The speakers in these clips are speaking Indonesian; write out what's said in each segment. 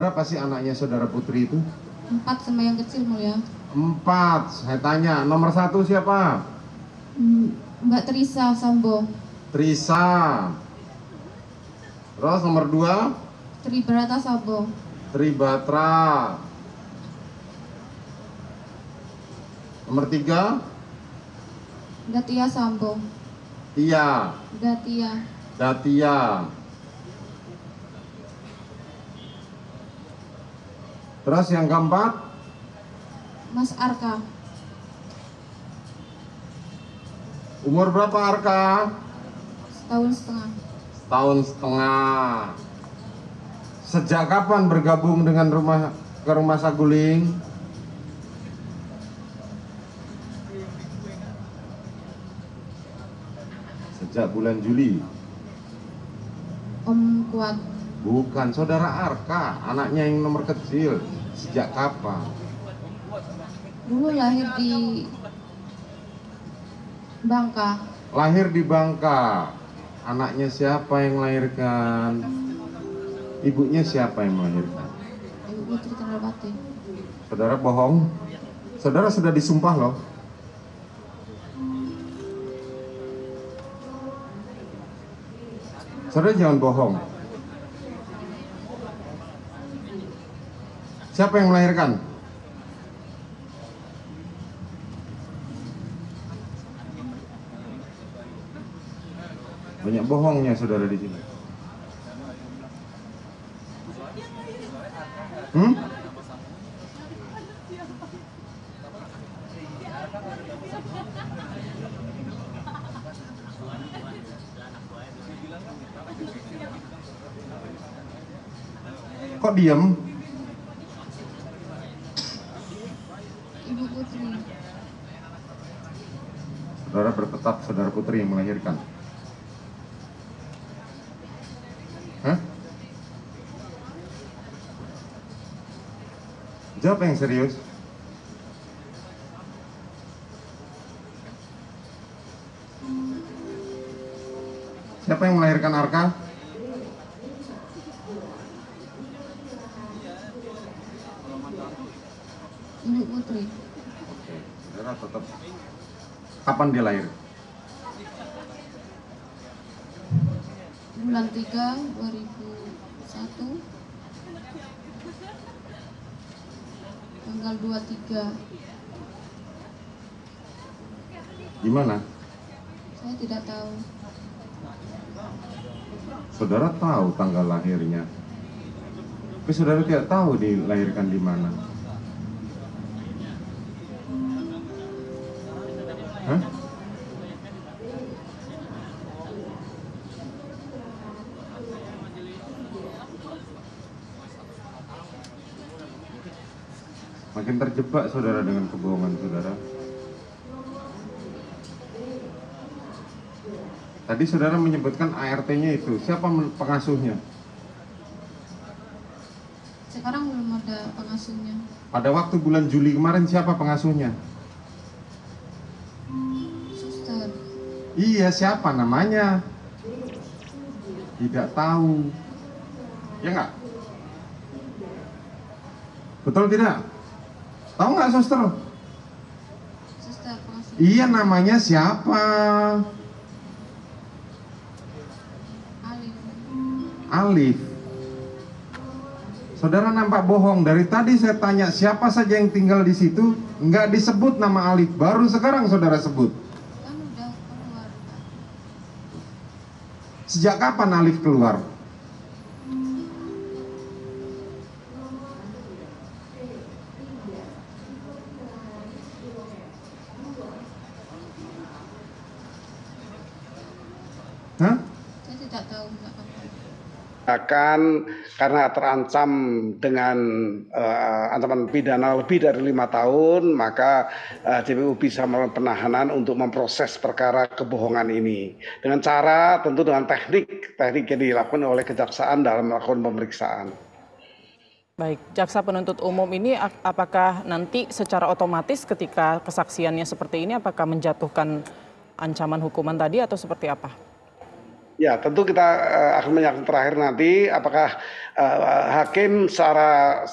Berapa sih anaknya saudara Putri itu? 4 sama yang kecil, Mulia. 4. Saya tanya, nomor 1 siapa? Mbak Trisa Sambo. Trisa. Terus nomor 2? Tribrata Sambo. Tribatra. Nomor 3? Gatia Sambo. Tia. Gatia. Terus yang keempat? Mas Arka. Umur berapa Arka? Setahun setengah. Setahun setengah. Sejak kapan bergabung dengan rumah Saguling? Sejak bulan Juli. Om Kuat. Bukan, saudara Arka, anaknya yang nomor kecil. Sejak kapan? Dulu lahir di Bangka. Lahir di Bangka. Anaknya siapa yang melahirkan? Ibunya siapa yang melahirkan? Ibu Putri Candrawati. Saudara bohong. Saudara sudah disumpah loh. Saudara jangan bohong. Siapa yang melahirkan? Banyak bohongnya saudara di sini. Kok diem? Ibu Putri. Saudara bertetap saudara Putri yang melahirkan. Hah? Jawab yang serius. Siapa yang melahirkan Arka? Ibu Putri. Oke, saudara tetap. Kapan dia lahir? Bulan 3 2001. Tanggal 23. Di mana? Saya tidak tahu. Saudara tahu tanggal lahirnya. Tapi saudara tidak tahu dilahirkan di mana. Hah? Makin terjebak saudara dengan kebohongan saudara. Tadi saudara menyebutkan ART-nya itu. Siapa pengasuhnya? Sekarang belum ada pengasuhnya. Pada waktu bulan Juli kemarin siapa pengasuhnya? Suster. Iya, siapa namanya? Tidak tahu. Ya enggak? Betul tidak? Tahu nggak suster? Suster pengasuh. Iya, namanya siapa? Alif. Alif. Saudara nampak bohong. Dari tadi saya tanya siapa saja yang tinggal di situ, nggak disebut nama Alif. Baru sekarang saudara sebut. Kan udah keluar. Sejak kapan Alif keluar? Hah? Saya tidak tahu nggak apa. Akan karena terancam dengan ancaman pidana lebih dari 5 tahun, maka JPU bisa melakukan penahanan untuk memproses perkara kebohongan ini dengan cara tentu dengan teknik yang dilakukan oleh kejaksaan dalam melakukan pemeriksaan. Baik, jaksa penuntut umum ini apakah nanti secara otomatis ketika kesaksiannya seperti ini apakah menjatuhkan ancaman hukuman tadi atau seperti apa? Ya, tentu kita akan menyaksikan terakhir nanti apakah hakim secara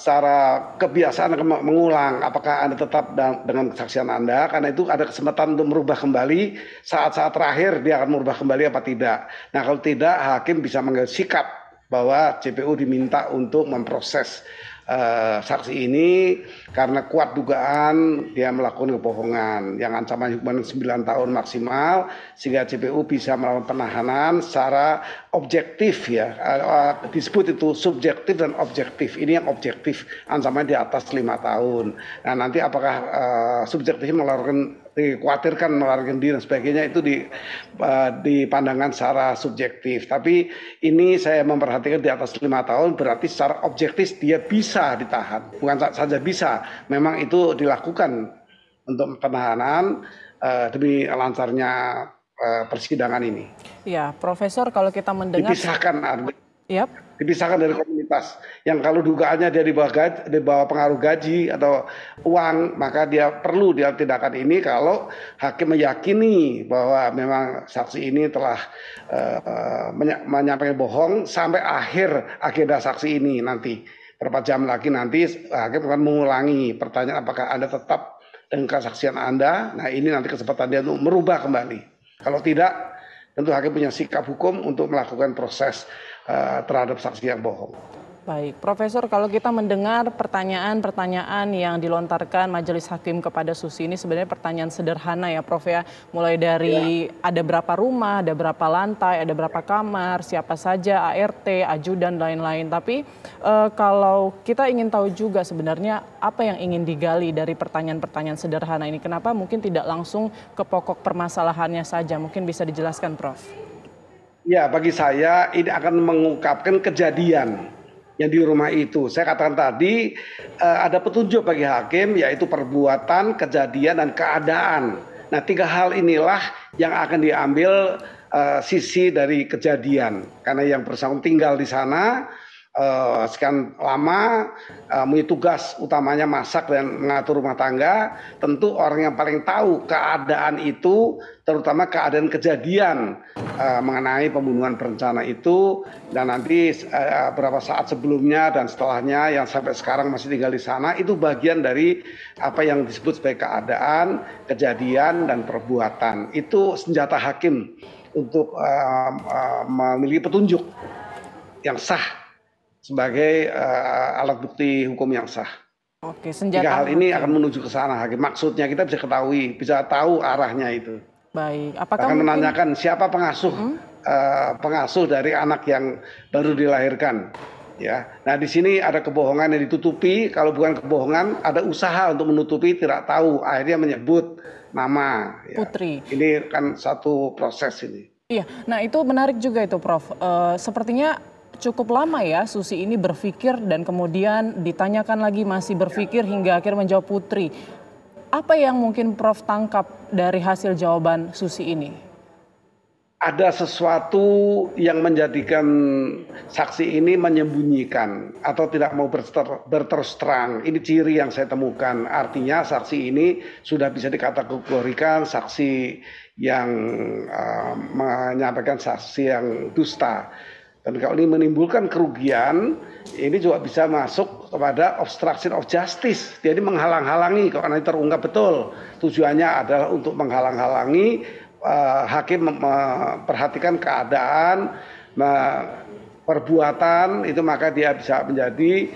kebiasaan akan mengulang apakah Anda tetap dengan kesaksian Anda, karena itu ada kesempatan untuk merubah kembali saat-saat terakhir dia akan merubah kembali apa tidak. Nah, kalau tidak, hakim bisa mengambil sikap bahwa JPU diminta untuk memproses saksi ini karena kuat dugaan dia melakukan kebohongan yang ancaman hukuman 9 tahun maksimal, sehingga JPU bisa melakukan penahanan secara objektif ya. Disebut itu subjektif dan objektif. Ini yang objektif, ancamannya di atas 5 tahun. Nah, nanti apakah subjektifnya dikhawatirkan melarikan diri dan sebagainya, itu dipandangkan secara subjektif. Tapi ini saya memperhatikan di atas 5 tahun, berarti secara objektif dia bisa ditahan. Bukan saja bisa, memang itu dilakukan untuk penahanan demi lancarnya persidangan ini. Ya, Profesor, kalau kita mendengar dipisahkan dari komunitas yang kalau dugaannya dia di bawah pengaruh gaji atau uang, maka dia tindakan ini kalau hakim meyakini bahwa memang saksi ini telah menyampaikan bohong sampai akhir agenda saksi ini. Nanti berapa jam lagi nanti hakim akan mengulangi pertanyaan apakah Anda tetap dengan kesaksian Anda. Nah, ini nanti kesempatan dia untuk merubah kembali. Kalau tidak, tentu hakim punya sikap hukum untuk melakukan proses terhadap saksi yang bohong. Baik, Profesor, kalau kita mendengar pertanyaan-pertanyaan yang dilontarkan Majelis Hakim kepada Susi ini sebenarnya pertanyaan sederhana ya, Prof ya. Mulai dari ada berapa rumah, ada berapa lantai, ada berapa kamar, siapa saja ART, ajudan, lain-lain. Tapi kalau kita ingin tahu juga sebenarnya apa yang ingin digali dari pertanyaan-pertanyaan sederhana ini, kenapa mungkin tidak langsung ke pokok permasalahannya saja? Mungkin bisa dijelaskan, Prof. Ya, bagi saya ini akan mengungkapkan kejadian yang di rumah itu. Saya katakan tadi ada petunjuk bagi hakim, yaitu perbuatan, kejadian, dan keadaan. Nah, 3 hal inilah yang akan diambil sisi dari kejadian. Karena yang bersangkutan tinggal di sana sekian lama, punya tugas utamanya masak dan mengatur rumah tangga. Tentu orang yang paling tahu keadaan itu, terutama keadaan kejadian mengenai pembunuhan berencana itu, dan nanti beberapa saat sebelumnya dan setelahnya yang sampai sekarang masih tinggal di sana, itu bagian dari apa yang disebut sebagai keadaan, kejadian, dan perbuatan. Itu senjata hakim untuk memiliki petunjuk yang sah sebagai alat bukti hukum yang sah. Oke, senjata 3 hal ini akan menuju ke sana hakim. Maksudnya kita bisa ketahui, bisa tahu arahnya itu. Baik, apakah akan menanyakan siapa pengasuh dari anak yang baru dilahirkan. Ya, nah di sini ada kebohongan yang ditutupi. Kalau bukan kebohongan, ada usaha untuk menutupi, tidak tahu. Akhirnya menyebut nama. Ya. Putri. Ini kan satu proses ini. Iya, nah itu menarik juga itu, Prof. Sepertinya cukup lama ya Susi ini berpikir dan kemudian ditanyakan lagi masih berpikir hingga akhirnya menjawab Putri. Apa yang mungkin Prof tangkap dari hasil jawaban Susi ini? Ada sesuatu yang menjadikan saksi ini menyembunyikan atau tidak mau berterus terang. Ini ciri yang saya temukan. Artinya saksi ini sudah bisa dikategorikan saksi yang menyampaikan saksi yang dusta. Dan kalau ini menimbulkan kerugian, ini juga bisa masuk kepada obstruction of justice. Jadi menghalang-halangi, kalau nanti terungkap betul tujuannya adalah untuk menghalang-halangi hakim memperhatikan keadaan, perbuatan, itu maka dia bisa menjadi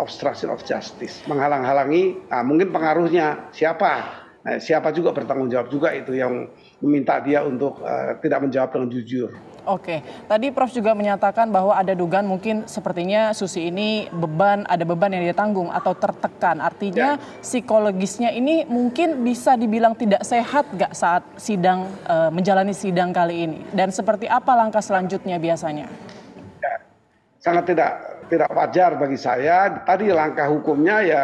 obstruction of justice. Menghalang-halangi, mungkin pengaruhnya siapa? Nah, siapa juga bertanggung jawab juga itu yang meminta dia untuk tidak menjawab dengan jujur. Oke, tadi Prof juga menyatakan bahwa ada dugaan mungkin sepertinya Susi ini ada beban yang dia tanggung atau tertekan. Artinya psikologisnya ini mungkin bisa dibilang tidak sehat gak saat menjalani sidang kali ini? Dan seperti apa langkah selanjutnya biasanya? Ya, sangat tidak wajar bagi saya. Tadi langkah hukumnya ya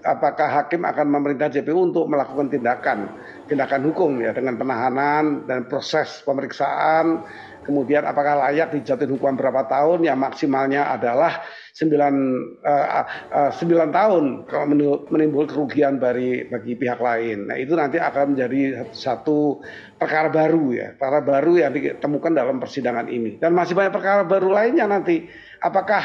apakah hakim akan memerintah JPU untuk melakukan tindakan hukum ya dengan penahanan dan proses pemeriksaan, kemudian apakah layak dijatuhin hukuman berapa tahun, yang maksimalnya adalah 9 tahun kalau menimbul kerugian bagi pihak lain. Nah, itu nanti akan menjadi satu perkara baru yang ditemukan dalam persidangan ini. Dan masih banyak perkara baru lainnya nanti. Apakah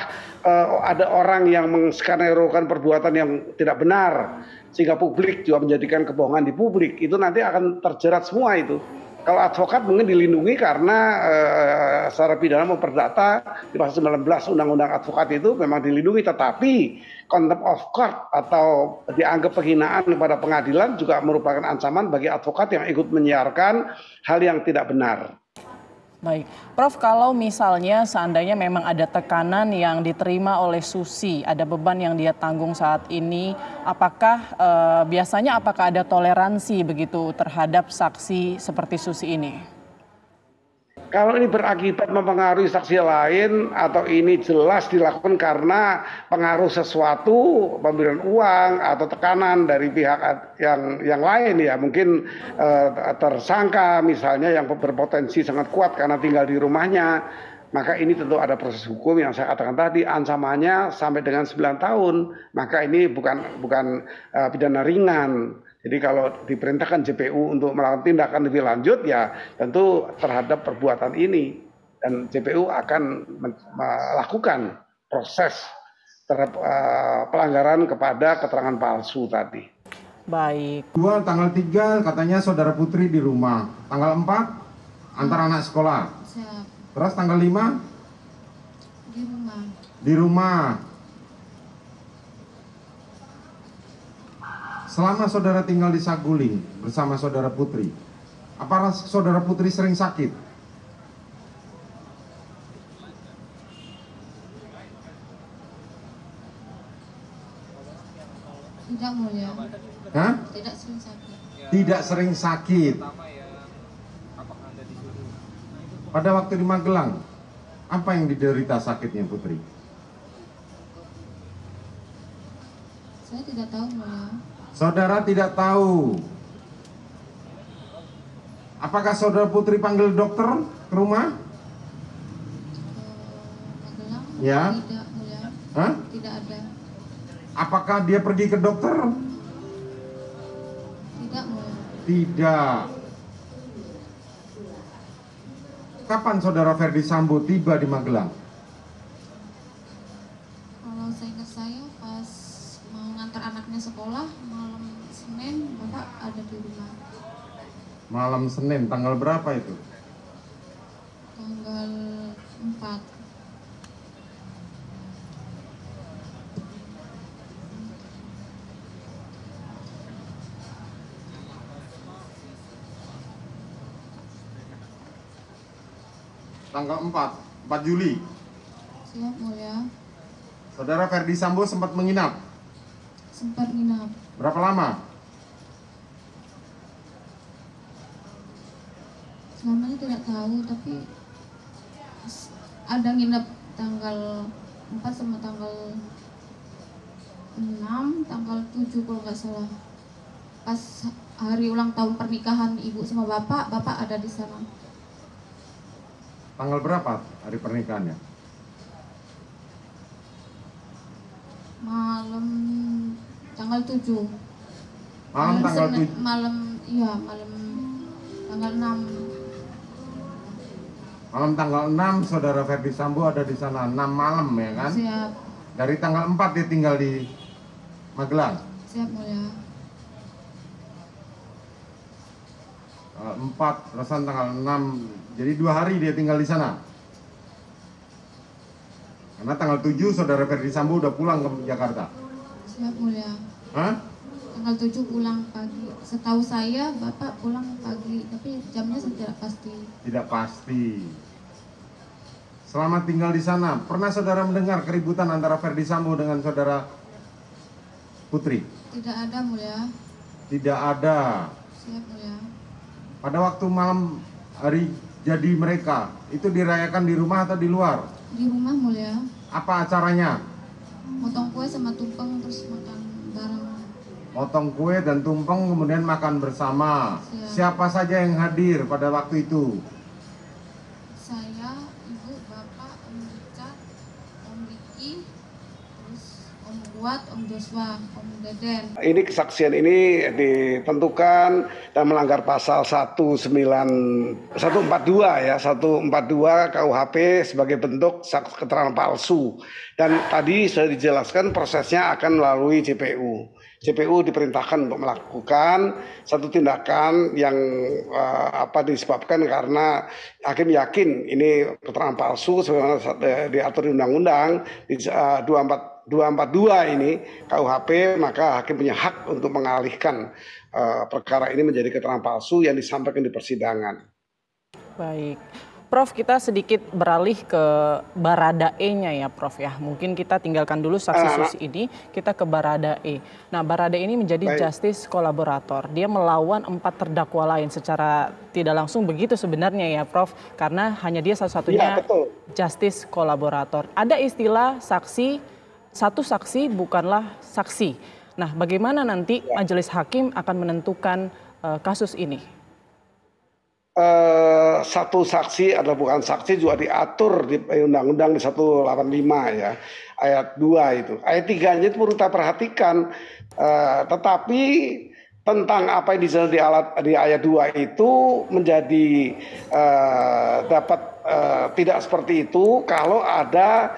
ada orang yang menskenario-kan perbuatan yang tidak benar sehingga publik juga menjadikan kebohongan di publik, itu nanti akan terjerat semua itu. Kalau advokat mungkin dilindungi karena secara pidana memperdata di pasal 19 Undang-Undang Advokat itu memang dilindungi, tetapi contempt of court atau dianggap penghinaan kepada pengadilan juga merupakan ancaman bagi advokat yang ikut menyiarkan hal yang tidak benar. Baik, Prof, kalau misalnya seandainya memang ada tekanan yang diterima oleh Susi, ada beban yang dia tanggung saat ini, apakah biasanya ada toleransi begitu terhadap saksi seperti Susi ini? Kalau ini berakibat mempengaruhi saksi lain atau ini jelas dilakukan karena pengaruh sesuatu, pemberian uang atau tekanan dari pihak yang lain ya, mungkin tersangka misalnya yang berpotensi sangat kuat karena tinggal di rumahnya, maka ini tentu ada proses hukum yang saya katakan tadi, ancamannya sampai dengan 9 tahun, maka ini bukan pidana ringan. Jadi kalau diperintahkan JPU untuk melakukan tindakan lebih lanjut ya tentu terhadap perbuatan ini, dan JPU akan melakukan proses terhadap pelanggaran kepada keterangan palsu tadi. Baik. Tanggal 3 katanya saudara Putri di rumah. Tanggal 4 antar anak sekolah. Siap. Terus tanggal 5 Di rumah. di rumah. Selama saudara tinggal di Saguling bersama saudara Putri, apakah saudara Putri sering sakit? Tidak, Mulia. Hah? Tidak sering sakit. Tidak sering sakit. Pada waktu di Magelang, apa yang diderita sakitnya Putri? Saya tidak tahu, Mulia. Saudara tidak tahu. Apakah saudara Putri panggil dokter ke rumah? Magelang? Ya. Tidak, Mulia. Hah? Tidak ada. Apakah dia pergi ke dokter? Tidak, Mulia. Tidak. Kapan saudara Ferdi Sambo tiba di Magelang? Kalau seingat saya pas mau ngantar anaknya sekolah malam Senin, Bapak ada di rumah. Malam Senin, tanggal berapa itu? Tanggal 4. Tanggal 4 Juli. Siap, Mulia. Saudara Ferdi Sambo sempat menginap. Sempat nginap. Berapa lama? Selamanya tidak tahu, tapi ada nginep tanggal 4 sama tanggal 6, tanggal 7 kalau nggak salah. Pas hari ulang tahun pernikahan ibu sama bapak ada di sana. Tanggal berapa hari pernikahannya? Malam tanggal 7. Malam tanggal 7. Malam tanggal 6. Malam tanggal 6 saudara Ferdi Sambo ada di sana 6 malam ya kan? Siap. Dari tanggal 4 dia tinggal di Magelang. Siap, Mulia. 4 perasaan tanggal 6. Jadi 2 hari dia tinggal di sana. Karena tanggal 7 saudara Ferdi Sambo udah pulang ke Jakarta. Siap, Mulia. Hah? Tanggal 7 pulang pagi. Setahu saya Bapak pulang pagi, tapi jamnya saya tidak pasti. Tidak pasti. Selama tinggal di sana, pernah saudara mendengar keributan antara Ferdi Sambo dengan saudara Putri? Tidak ada, Mulia. Tidak ada. Siap, Mulia. Pada waktu malam hari jadi mereka, itu dirayakan di rumah atau di luar? Di rumah, Mulia. Apa acaranya? Potong kue sama tumpeng terus makan bareng. Potong kue dan tumpeng kemudian makan bersama. Siap. Siapa saja yang hadir pada waktu itu? Saya, Ibu, Bapak, Om Richard, Om Riki, Om Kuat, Om Joshua, Om Deden. Ini kesaksian ini ditentukan dan melanggar pasal 142 ya, 142 KUHP sebagai bentuk keterangan palsu. Dan tadi sudah dijelaskan prosesnya akan melalui JPU. JPU diperintahkan untuk melakukan satu tindakan yang disebabkan karena hakim yakin ini keterangan palsu sebagaimana diatur di undang-undang di 242 ini KUHP, maka hakim punya hak untuk mengalihkan perkara ini menjadi keterangan palsu yang disampaikan di persidangan. Baik. Prof, kita sedikit beralih ke Baradae-nya ya Prof ya. Mungkin kita tinggalkan dulu saksi Susi ini, kita ke Baradae. Nah, Baradae ini menjadi justice kolaborator. Dia melawan 4 terdakwa lain secara tidak langsung begitu sebenarnya ya Prof. Karena hanya dia satu-satunya justice kolaborator. Ada istilah saksi, satu saksi bukanlah saksi. Nah, bagaimana nanti majelis hakim akan menentukan kasus ini? Satu saksi adalah bukan saksi juga diatur di Undang-Undang 185 ya, ayat 2 itu. Ayat 3-nya itu perlu kita perhatikan, tetapi tentang apa yang di ayat 2 itu menjadi dapat tidak seperti itu kalau ada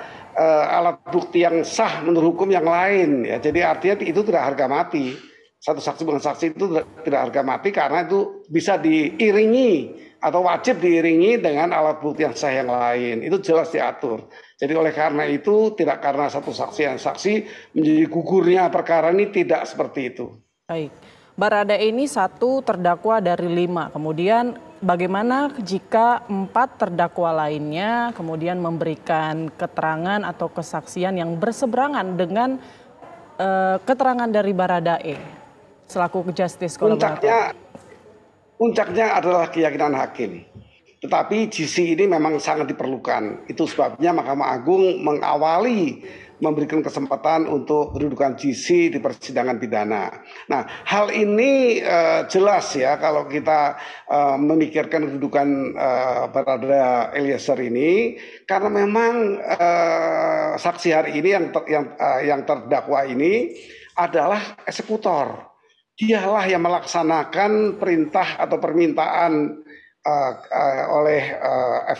alat bukti yang sah menurut hukum yang lain ya. Jadi artinya itu tidak harga mati. Satu saksi bukan saksi itu tidak harga mati karena itu bisa diiringi atau wajib diiringi dengan alat bukti yang sah yang lain. Itu jelas diatur. Jadi oleh karena itu tidak karena satu saksi yang saksi menjadi gugurnya perkara ini, tidak seperti itu. Baik. Baradae ini 1 terdakwa dari 5. Kemudian bagaimana jika 4 terdakwa lainnya kemudian memberikan keterangan atau kesaksian yang berseberangan dengan keterangan dari Baradae selaku justice kolaborator? Puncaknya adalah keyakinan hakim. Tetapi GC ini memang sangat diperlukan. Itu sebabnya Mahkamah Agung mengawali memberikan kesempatan untuk kedudukan GC di persidangan pidana. Nah, hal ini jelas ya kalau kita memikirkan kedudukan Barada Eliezer ini, karena memang saksi hari ini yang terdakwa ini adalah eksekutor. Dialah yang melaksanakan perintah atau permintaan oleh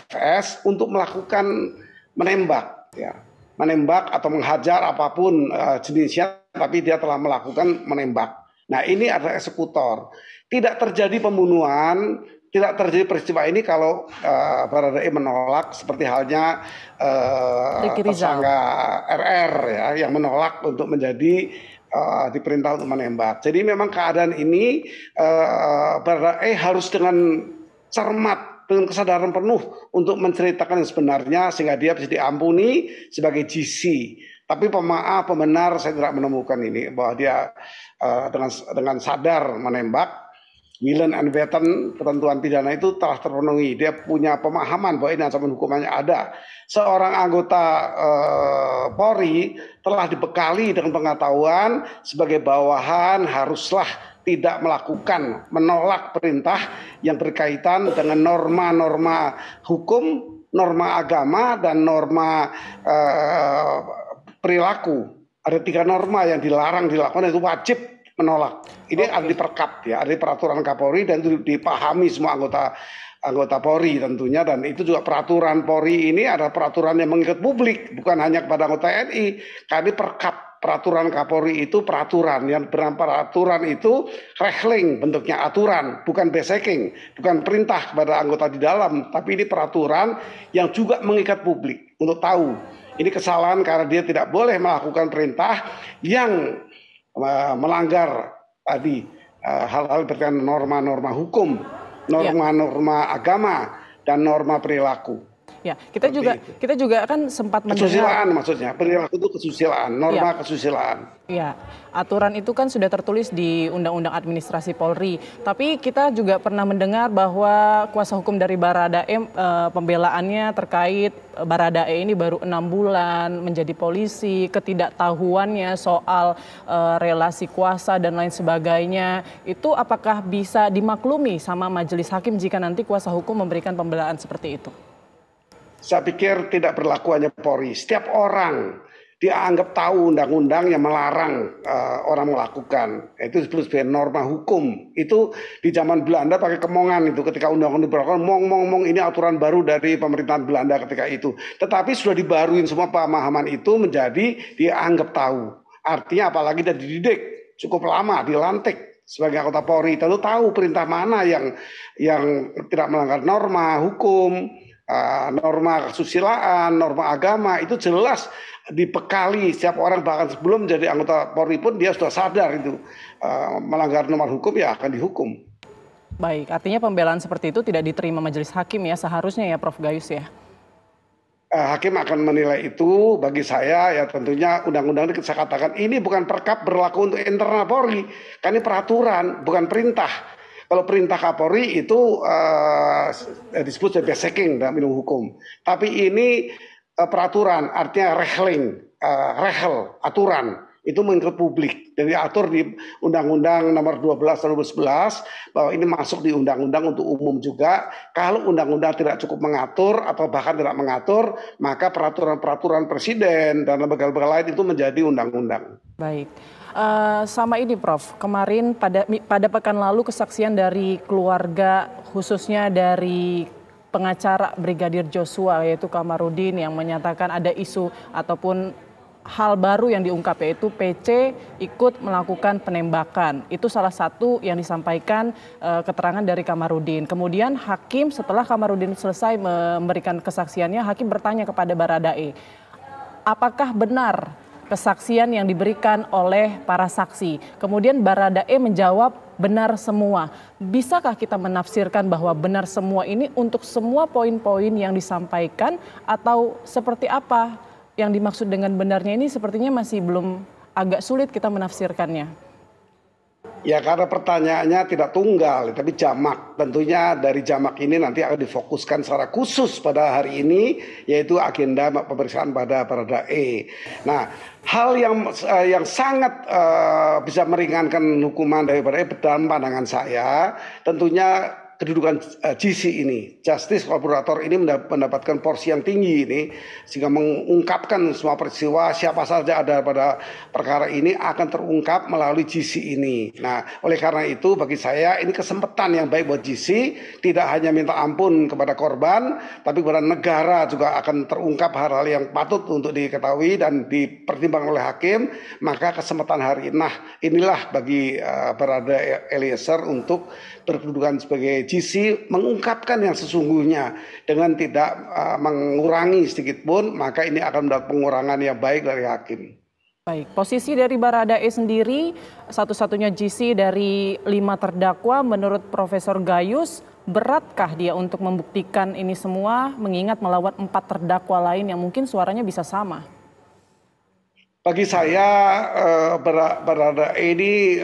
FS untuk melakukan menembak, ya, menembak atau menghajar apapun jenisnya, tapi dia telah melakukan menembak. Nah, ini adalah eksekutor. Tidak terjadi pembunuhan, tidak terjadi peristiwa ini kalau Baradae menolak, seperti halnya tersangka RR ya, yang menolak untuk menjadi diperintah untuk menembak. Jadi memang keadaan ini Baradae harus dengan cermat, dengan kesadaran penuh untuk menceritakan yang sebenarnya sehingga dia bisa diampuni sebagai GC. Tapi pemaaf, pembenar saya tidak menemukan ini bahwa dia dengan sadar menembak, willen and weapon, ketentuan pidana itu telah terpenuhi. Dia punya pemahaman bahwa ini ancaman hukumannya ada. Seorang anggota Polri telah dibekali dengan pengetahuan sebagai bawahan haruslah tidak menolak perintah yang berkaitan dengan norma-norma hukum, norma agama, dan norma perilaku. Ada 3 norma yang dilarang dilakukan, itu wajib menolak. Ini ada di perkap ya, ada di peraturan Kapolri dan itu dipahami semua anggota Polri tentunya, dan itu juga peraturan Polri ini ada peraturan yang mengikat publik, bukan hanya kepada anggota TNI. Karena perkap peraturan Kapolri itu peraturan yang peraturan itu rehling, bentuknya aturan, bukan beseking, bukan perintah kepada anggota di dalam, tapi ini peraturan yang juga mengikat publik untuk tahu ini kesalahan karena dia tidak boleh melakukan perintah yang melanggar tadi hal-hal berkaitan norma-norma hukum, norma-norma agama, dan norma perilaku. Ya, kita juga kan sempat mendengar kesusilaan, maksudnya perilaku itu kesusilaan, norma kesusilaan. Ya, aturan itu kan sudah tertulis di Undang-Undang Administrasi Polri. Tapi kita juga pernah mendengar bahwa kuasa hukum dari Baradae pembelaannya terkait Baradae ini baru 6 bulan menjadi polisi, ketidaktahuannya soal relasi kuasa dan lain sebagainya. Itu apakah bisa dimaklumi sama majelis hakim jika nanti kuasa hukum memberikan pembelaan seperti itu? Saya pikir tidak berlaku hanya Polri. Setiap orang dia anggap tahu undang-undang yang melarang orang melakukan. Itu disebut sebagai norma hukum. Itu di zaman Belanda pakai kemongan itu ketika undang-undang diberlakukan, mong ini aturan baru dari pemerintahan Belanda ketika itu. Tetapi sudah dibaruin semua pemahaman itu menjadi dia anggap tahu. Artinya apalagi dia dididik cukup lama, dilantik sebagai anggota Polri, tentu tahu perintah mana yang tidak melanggar norma hukum, norma kesusilaan, norma agama, itu jelas dibekali setiap orang, bahkan sebelum menjadi anggota Polri pun dia sudah sadar itu melanggar norma hukum ya akan dihukum. Baik, artinya pembelaan seperti itu tidak diterima majelis hakim ya seharusnya ya Prof Gayus ya? Hakim akan menilai itu. Bagi saya ya tentunya undang-undang ini saya katakan ini bukan perkap berlaku untuk internal Polri, kan ini peraturan bukan perintah. Kalau perintah Kapolri itu disebut sebagai basiking dalam ilmu hukum. Tapi ini peraturan, artinya rehel, aturan. Itu mengikut publik. Jadi diatur di Undang-Undang Nomor 12 Tahun 2011 bahwa ini masuk di undang-undang untuk umum juga. Kalau undang-undang tidak cukup mengatur atau bahkan tidak mengatur, maka peraturan-peraturan presiden dan lembaga-lembaga lain itu menjadi undang-undang. Baik. Sama ini Prof, kemarin pada pekan lalu kesaksian dari keluarga khususnya dari pengacara Brigadir Joshua yaitu Kamarudin yang menyatakan ada isu ataupun hal baru yang diungkap yaitu PC ikut melakukan penembakan. Itu salah satu yang disampaikan keterangan dari Kamarudin. Kemudian hakim setelah Kamarudin selesai memberikan kesaksiannya, hakim bertanya kepada Baradae, apakah benar kesaksian yang diberikan oleh para saksi? Kemudian Baradae menjawab benar semua. Bisakah kita menafsirkan bahwa benar semua ini untuk semua poin-poin yang disampaikan atau seperti apa? Yang dimaksud dengan benarnya ini sepertinya masih belum, agak sulit kita menafsirkannya. Ya karena pertanyaannya tidak tunggal, tapi jamak. Tentunya dari jamak ini nanti akan difokuskan secara khusus pada hari ini, yaitu agenda pemeriksaan pada Baradae. Nah, hal yang sangat bisa meringankan hukuman dari Baradae dalam pandangan saya, tentunya kedudukan GC ini, Justice Collaborator ini mendapatkan porsi yang tinggi ini, sehingga mengungkapkan semua peristiwa, siapa saja ada pada perkara ini akan terungkap melalui GC ini. Nah, oleh karena itu bagi saya ini kesempatan yang baik buat GC, tidak hanya minta ampun kepada korban, tapi kepada negara juga akan terungkap hal-hal yang patut untuk diketahui dan dipertimbangkan oleh hakim. Maka kesempatan hari ini, nah inilah bagi Baradae Eliezer untuk berkedudukan sebagai GC, mengungkapkan yang sesungguhnya dengan tidak mengurangi sedikit pun, maka ini akan mendapat pengurangan yang baik dari hakim. Baik, posisi dari Baradae sendiri satu-satunya GC dari 5 terdakwa menurut Profesor Gayus, beratkah dia untuk membuktikan ini semua mengingat melawan 4 terdakwa lain yang mungkin suaranya bisa sama? Bagi saya Baradae ini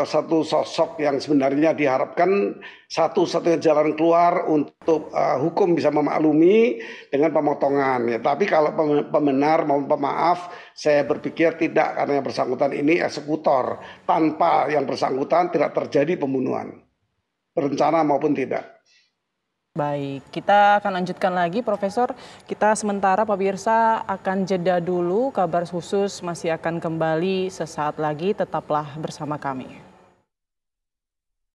satu sosok yang sebenarnya diharapkan satu-satunya jalan keluar untuk hukum bisa memaklumi dengan pemotongan. Ya, tapi kalau pembenar maupun pemaaf, saya berpikir tidak, karena yang bersangkutan ini eksekutor. Tanpa yang bersangkutan tidak terjadi pembunuhan, berencana maupun tidak. Baik, kita akan lanjutkan lagi Profesor. Kita sementara pemirsa akan jeda dulu, Kabar Khusus masih akan kembali sesaat lagi, tetaplah bersama kami.